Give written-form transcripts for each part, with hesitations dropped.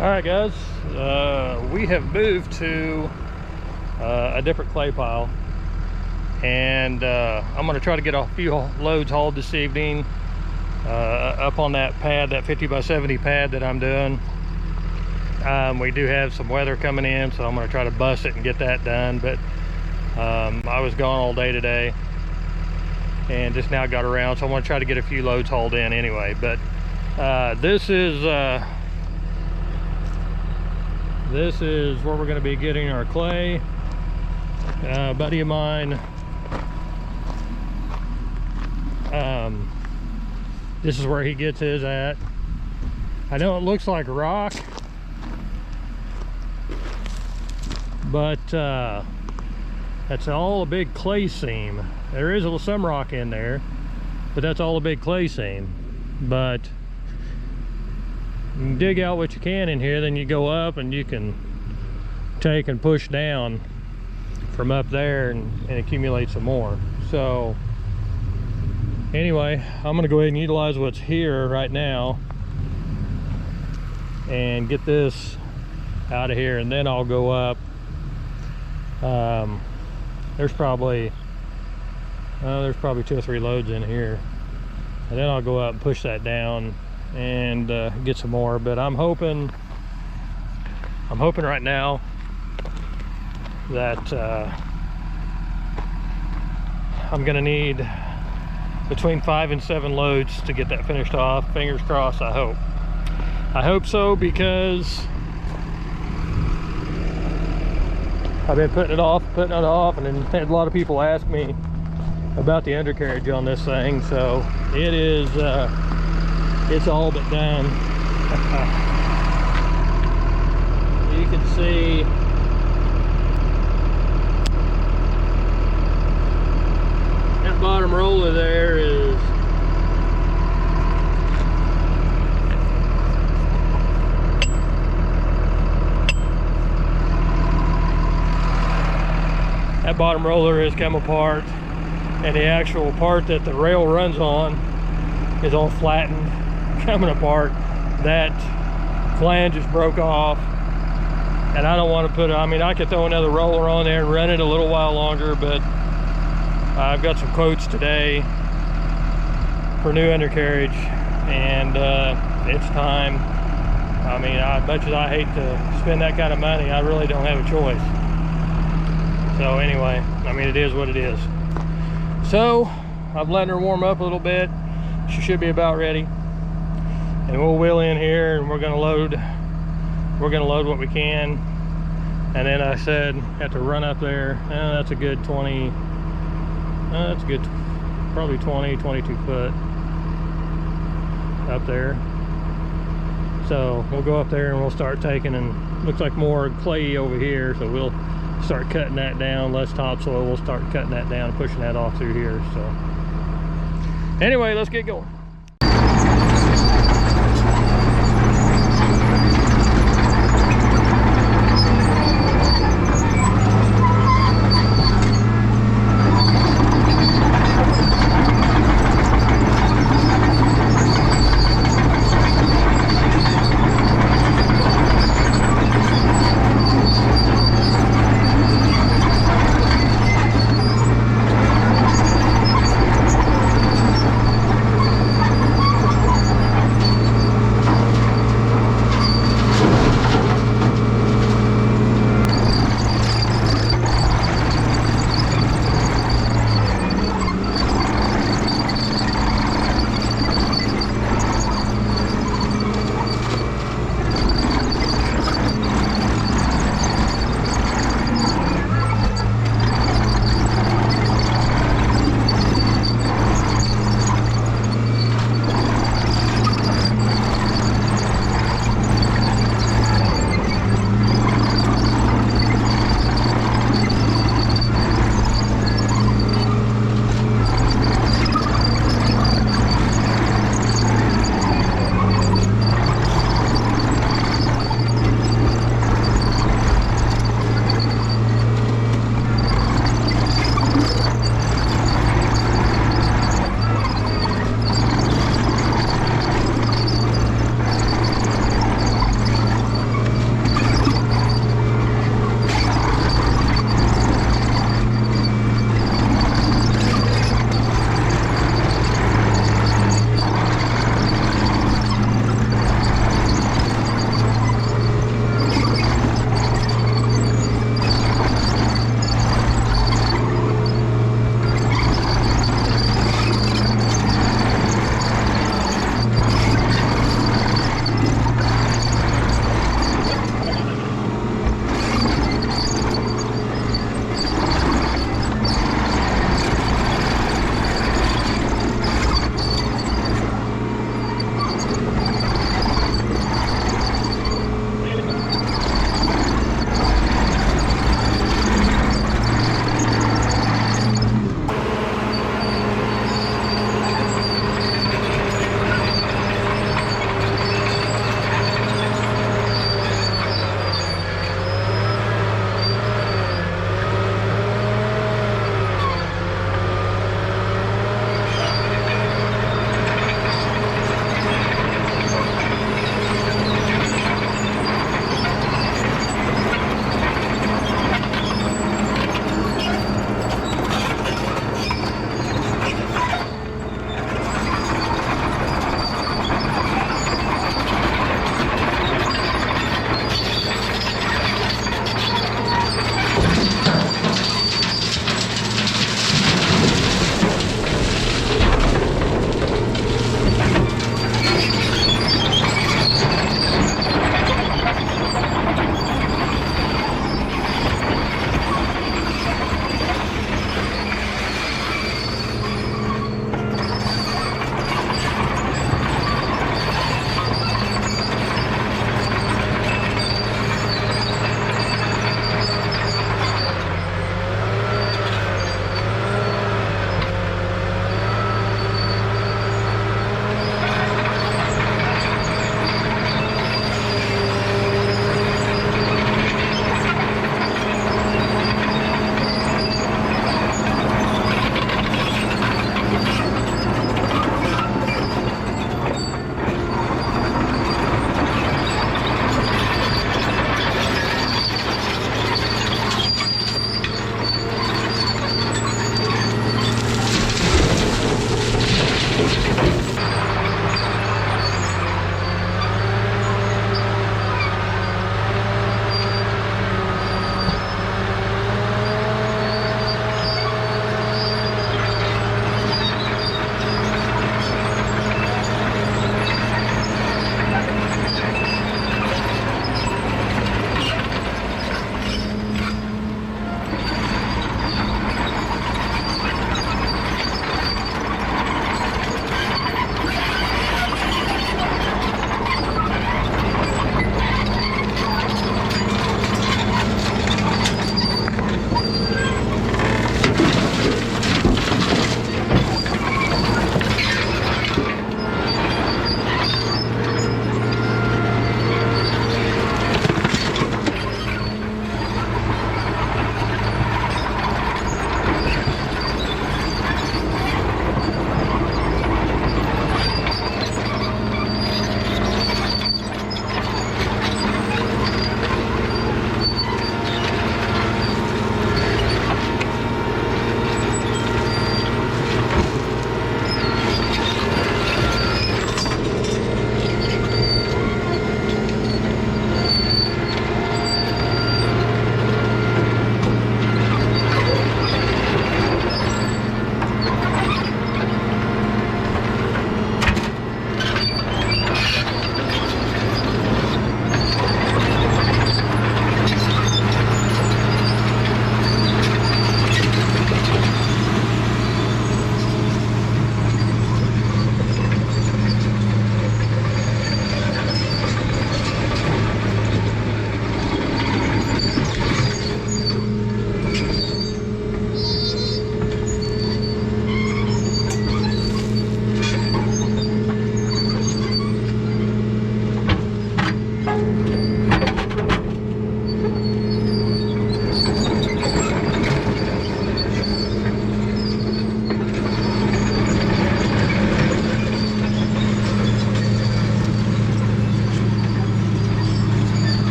All right, guys, we have moved to a different clay pile, and I'm going to try to get a few loads hauled this evening up on that pad, that 50 by 70 pad that I'm doing. We do have some weather coming in, so I'm going to try to bust it and get that done, but I was gone all day today and just now got around, so I want to try to get a few loads hauled in anyway. But this is where we're going to be getting our clay. A buddy of mine, this is where he gets his at. I know it looks like rock, but that's all a big clay seam. There is some rock in there, but that's all a big clay seam. But you can dig out what you can in here, then you go up and you can take and push down from up there and accumulate some more. So anyway, I'm gonna go ahead and utilize what's here right now and get this out of here, and then I'll go up. There's probably 2 or 3 loads in here, and then I'll go up and push that down and get some more. But I'm hoping right now that I'm gonna need between 5 and 7 loads to get that finished off. Fingers crossed. I hope so, because I've been putting it off, and then had a lot of people ask me about the undercarriage on this thing. So it is it's all but done. You can see that bottom roller there is come apart, and the actual part that the rail runs on is all flattened, coming apart. That flange just broke off, and I don't want to put it, I mean, I could throw another roller on there and run it a little while longer, but I've got some quotes today for new undercarriage, and it's time. I mean, as much as I hate to spend that kind of money, I really don't have a choice. So anyway, I mean, it is what it is. So I've letting her warm up a little bit. She should be about ready, and we'll wheel in here, and we're gonna load what we can. And then I said, have to run up there. That's a good 20, that's good, probably 20, 22 foot up there. So we'll go up there and we'll start taking, and looks like more clay over here, so we'll start cutting that down. Less topsoil, we'll start cutting that down and pushing that off through here. So anyway, let's get going.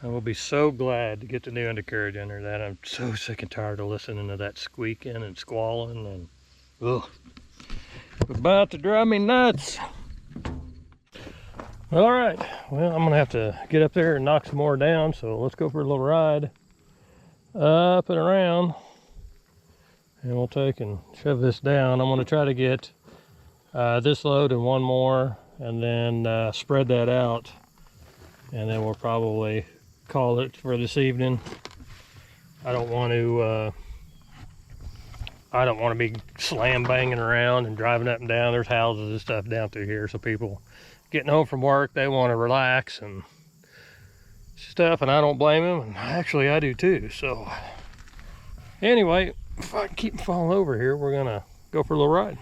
I will be so glad to get the new undercarriage under that. I'm so sick and tired of listening to that squeaking and squalling and ugh. About to drive me nuts. All right, well, I'm gonna have to get up there and knock some more down, so let's go for a little ride up and around, and we'll take and shove this down. I'm gonna try to get this load and one more, and then spread that out, and then we'll probably call it for this evening. I don't want to be slam banging around and driving up and down. There's houses and stuff down through here, so people getting home from work, they want to relax and stuff, and I don't blame them, and actually I do too. So anyway, if I keep falling over here, we're gonna go for a little ride.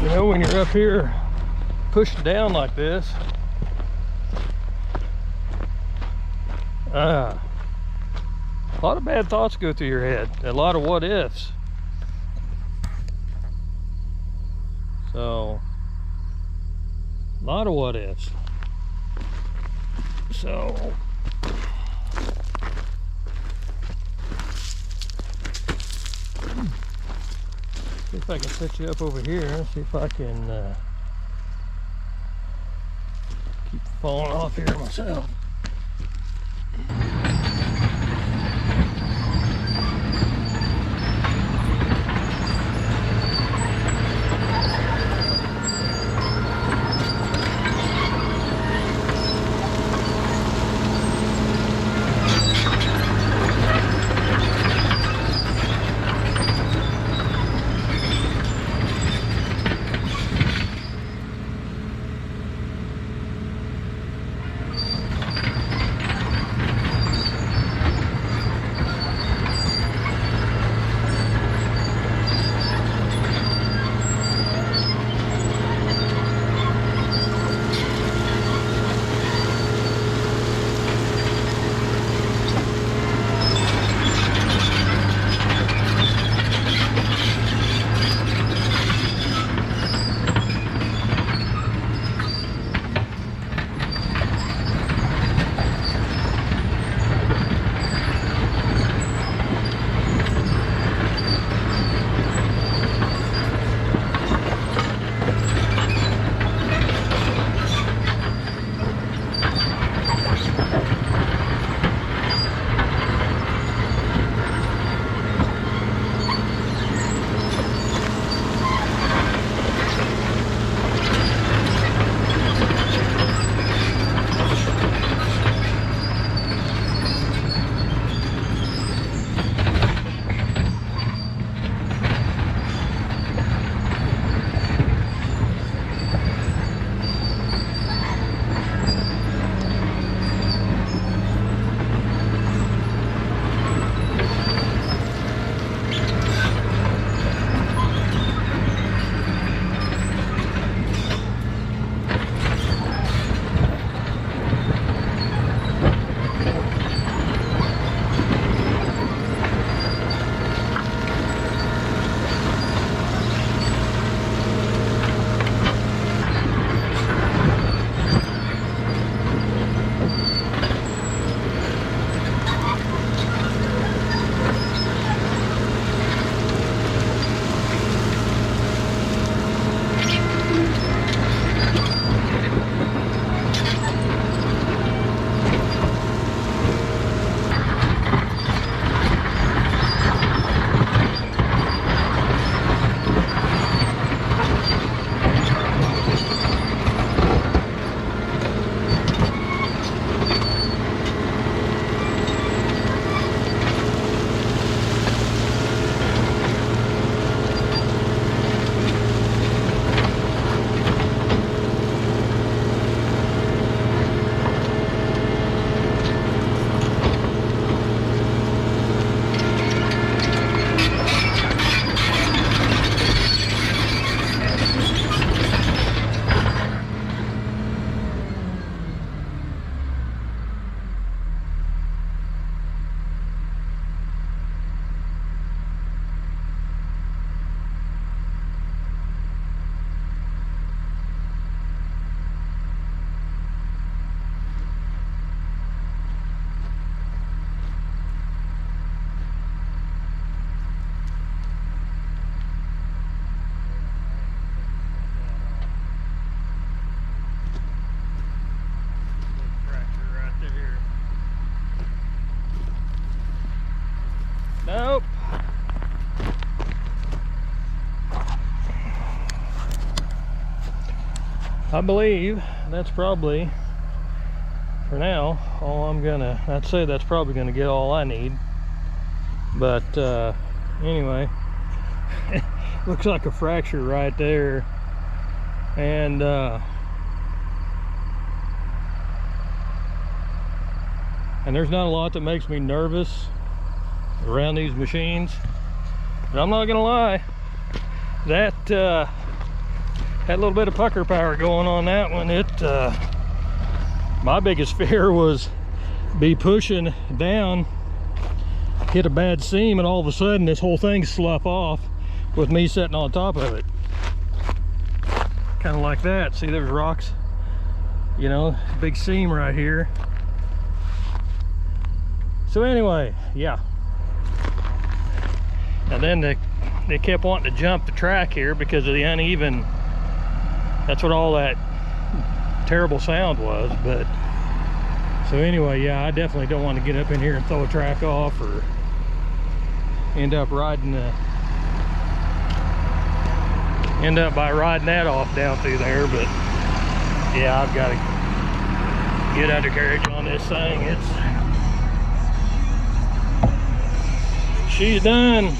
You know, when you're up here pushed down like this, a lot of bad thoughts go through your head, a lot of what ifs. So, a lot of what ifs. So, see if I can set you up over here, see if I can keep falling off here myself. I believe that's probably, for now, all I'd say that's probably gonna get all I need. But anyway, looks like a fracture right there. And there's not a lot that makes me nervous around these machines, but I'm not gonna lie, that had a little bit of pucker power going on that one. My biggest fear was be pushing down, hit a bad seam, and all of a sudden this whole thing slough off with me sitting on top of it. Kind of like that. See, there's rocks, you know, big seam right here. So anyway, yeah. And then they kept wanting to jump the track here because of the uneven. That's what all that terrible sound was. But so anyway, yeah, I definitely don't want to get up in here and throw a track off or end up by riding that off down through there. But yeah, I've got to get undercarriage on this thing. She's done.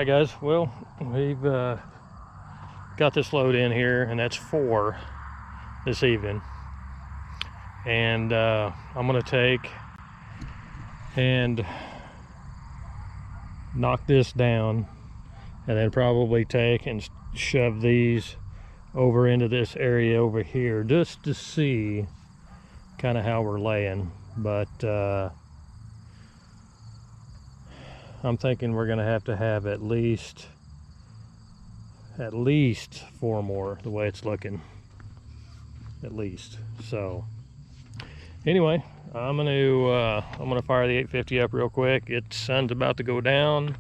right, guys, well, we've got this load in here, and that's 4 this evening. And I'm gonna take and knock this down, and then probably take and shove these over into this area over here just to see kind of how we're laying. But I'm thinking we're gonna have to have at least 4 more, the way it's looking, at least. So anyway, I'm gonna fire the 850 up real quick. Its sun's about to go down,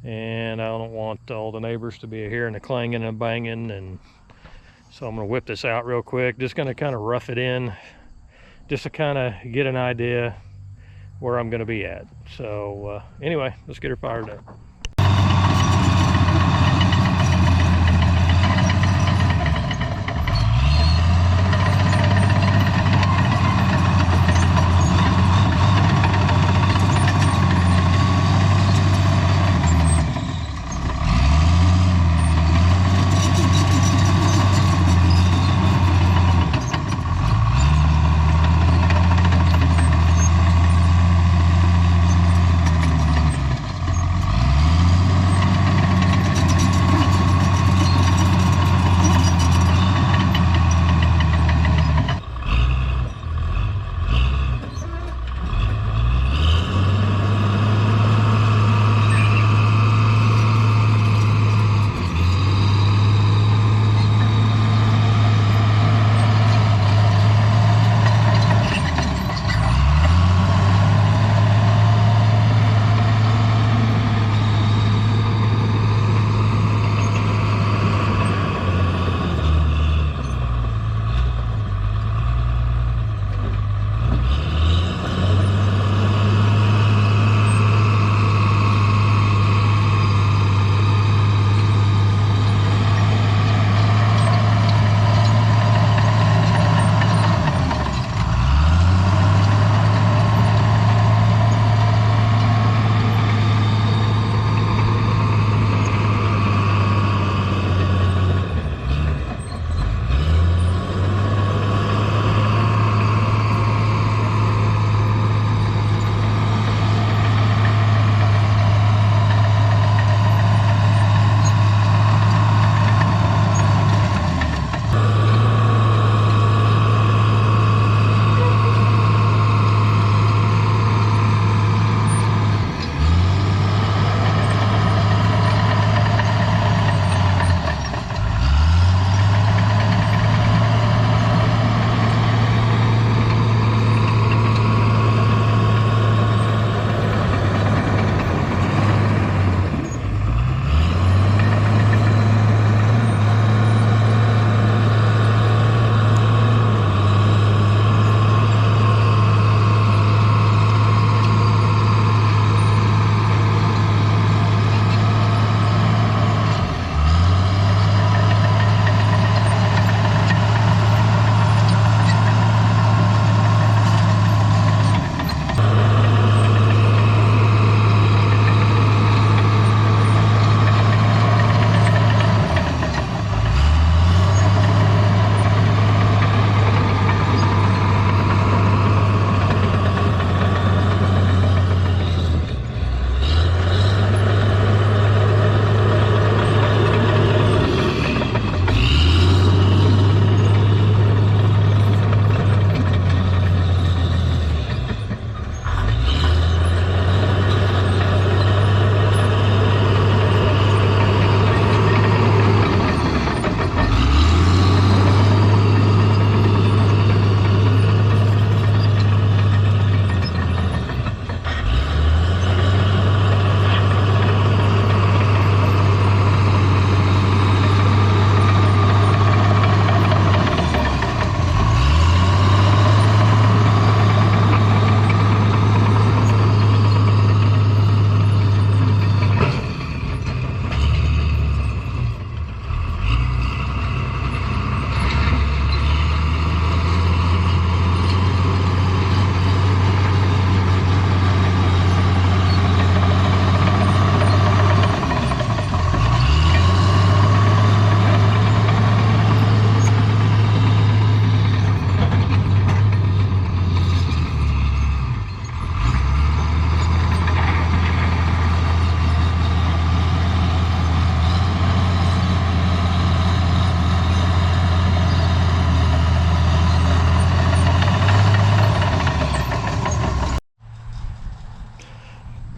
and I don't want all the neighbors to be hearing the clanging and banging, and so I'm gonna whip this out real quick. Just gonna kind of rough it in, just to kind of get an idea where I'm gonna be at. So anyway, let's get her fired up.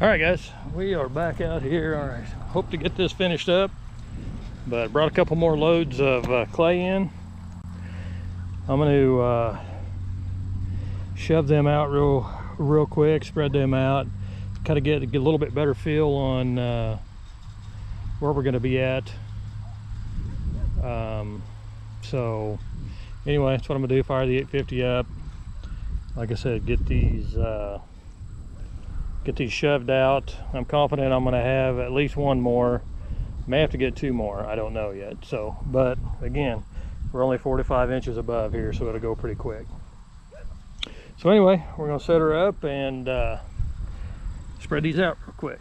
All right, guys, we are back out here. All right, hope to get this finished up, but brought a couple more loads of clay in. I'm going to shove them out real quick, spread them out, kind of get a little bit better feel on where we're going to be at. So anyway, that's what I'm going to do. Fire the 850 up. Like I said, get these shoved out. I'm confident I'm going to have at least one more. May have to get two more. I don't know yet. So, but again, we're only 45 inches above here, so it'll go pretty quick. So anyway, we're going to set her up and spread these out real quick.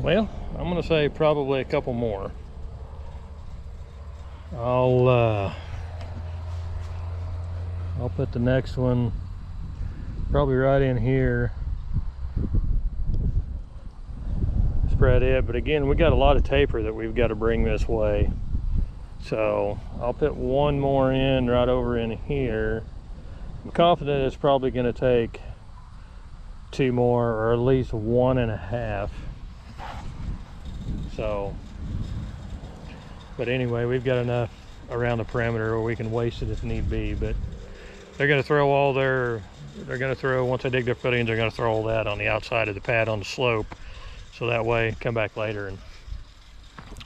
Well, I'm gonna say probably a couple more. I'll put the next one probably right in here, spread it, but again, we got a lot of taper that we've got to bring this way, so I'll put one more in right over in here. I'm confident it's probably going to take 2 more, or at least 1.5. So, but anyway, we've got enough around the perimeter where we can waste it if need be. But they're going to throw all their, once they dig their footings, they're going to throw all that on the outside of the pad on the slope, so that way come back later and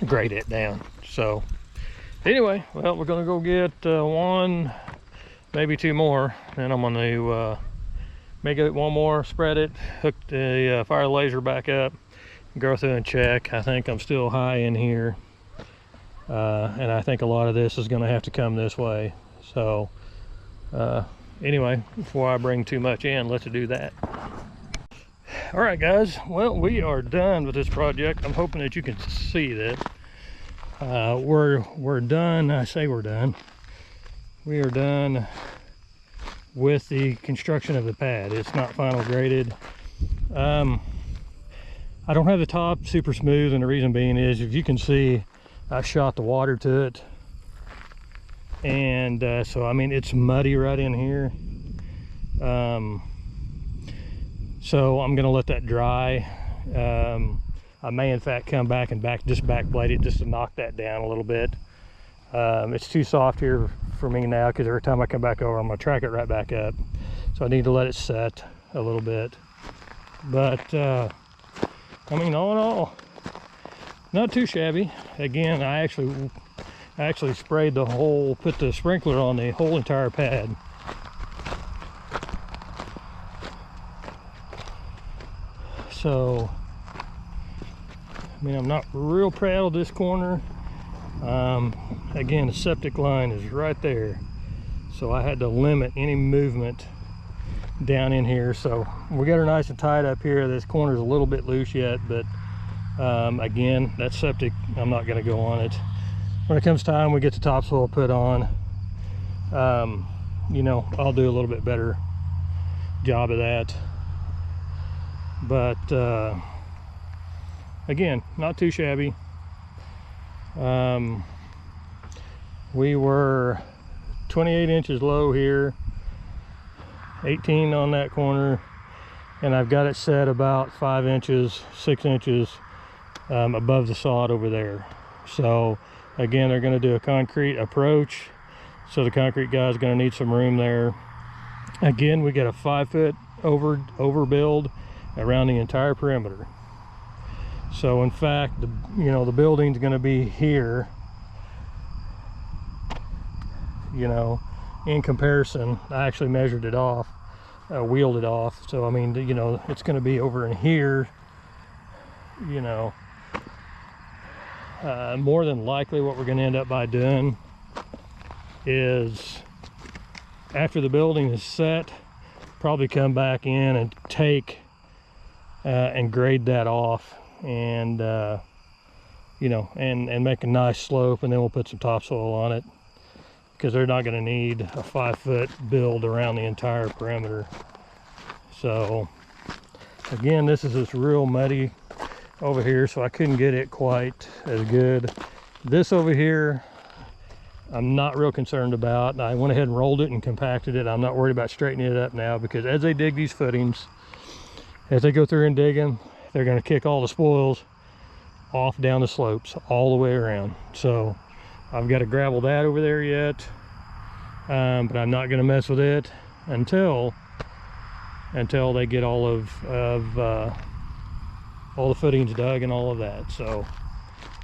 grade it down. So anyway, well, we're going to go get 1, maybe 2 more, and I'm going to make it 1 more, spread it, hook the fire laser back up, go through and check. I think I'm still high in here, and I think a lot of this is going to have to come this way. So anyway, before I bring too much in, let's do that. All right, guys, well, we are done with this project. I'm hoping that you can see that we're done. I say we're done. We are done with the construction of the pad. It's not final graded. I don't have the top super smooth, and the reason being is, if you can see, I shot the water to it, and so I mean, it's muddy right in here. So I'm gonna let that dry. I may in fact come back and just backblade it just to knock that down a little bit. It's too soft here for me now, because every time I come back over, I'm gonna track it right back up. So I need to let it set a little bit. But I mean, all in all, not too shabby. Again, I actually sprayed the whole, put the sprinkler on the whole entire pad. So, I mean, I'm not real proud of this corner. Again, the septic line is right there, so I had to limit any movement down in here. So we got her nice and tight up here. This corner's a little bit loose yet, but again, that septic, I'm not going to go on it. When it comes time we get the topsoil put on, you know, I'll do a little bit better job of that. But again, not too shabby. We were 28 inches low here, 18 on that corner, and I've got it set about 5 inches, 6 inches above the sod over there. So again, they're going to do a concrete approach, so the concrete guy's going to need some room there. Again, we got a 5-foot overbuild around the entire perimeter. So in fact, the building's going to be here, you know, in comparison. I actually measured it off, wheeled it off. So I mean, you know, it's going to be over in here, you know. More than likely what we're going to end up by doing is, after the building is set, probably come back in and take and grade that off, and you know, and make a nice slope, and then we'll put some topsoil on it, because they're not going to need a 5-foot build around the entire perimeter. So again, this is just real muddy over here, so I couldn't get it quite as good. This over here, I'm not real concerned about. I went ahead and rolled it and compacted it. I'm not worried about straightening it up now, because as they dig these footings, as they go through and dig them, they're going to kick all the spoils off down the slopes all the way around. So I've got to gravel that over there yet, but I'm not going to mess with it until they get all of all the footings dug and all of that. So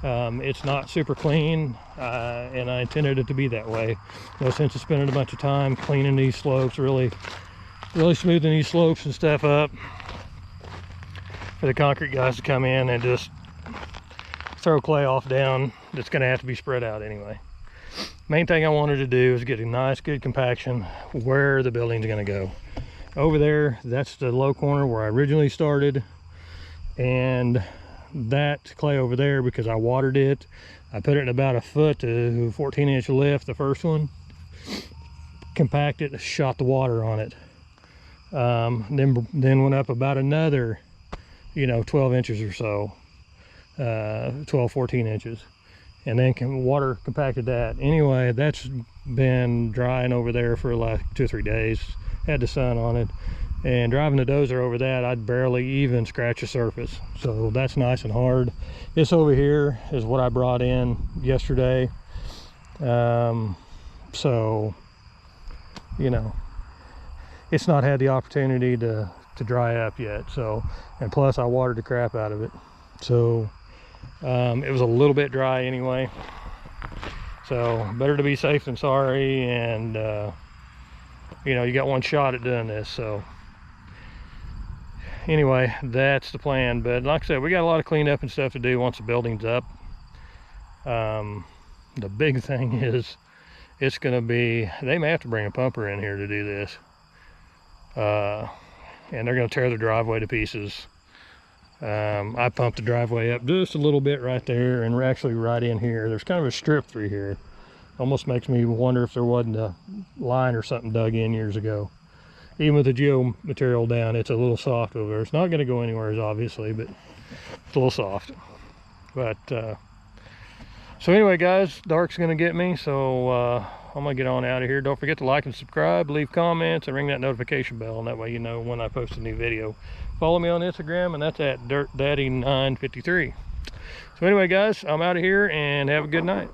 it's not super clean, and I intended it to be that way. No sense of spending a bunch of time cleaning these slopes, really smoothing these slopes and stuff up, for the concrete guys to come in and just throw clay off down that's going to have to be spread out anyway. Main thing I wanted to do is get a nice good compaction where the building's going to go. Over there, that's the low corner where I originally started, and that clay over there because I watered it. I put it in about a foot to 14-inch lift, the first one, compacted, shot the water on it. Then went up about another, 12 inches or so, 12, 14 inches. And then water compacted that. Anyway, that's been drying over there for like 2 or 3 days. Had the sun on it. And driving the dozer over that, I'd barely even scratch the surface. So that's nice and hard. This over here is what I brought in yesterday. So, it's not had the opportunity to dry up yet. So, and plus I watered the crap out of it. So, it was a little bit dry anyway. So better to be safe than sorry. And, you got one shot at doing this. So anyway, that's the plan. But like I said, we got a lot of cleanup and stuff to do once the building's up. The big thing is it's going to be, they may have to bring a pumper in here to do this. And they're going to tear the driveway to pieces. I pumped the driveway up just a little bit right there, and we're actually right in here. There's kind of a strip through here. Almost makes me wonder if there wasn't a line or something dug in years ago. Even with the geo material down, it's a little soft over there. It's not going to go anywhere, obviously, but it's a little soft. But so anyway, guys, dark's going to get me, so I'm going to get on out of here. Don't forget to like and subscribe, leave comments, and ring that notification bell, and that way you know when I post a new video. Follow me on Instagram, and that's at DirtDaddy953. So anyway, guys, I'm out of here, and have a good night.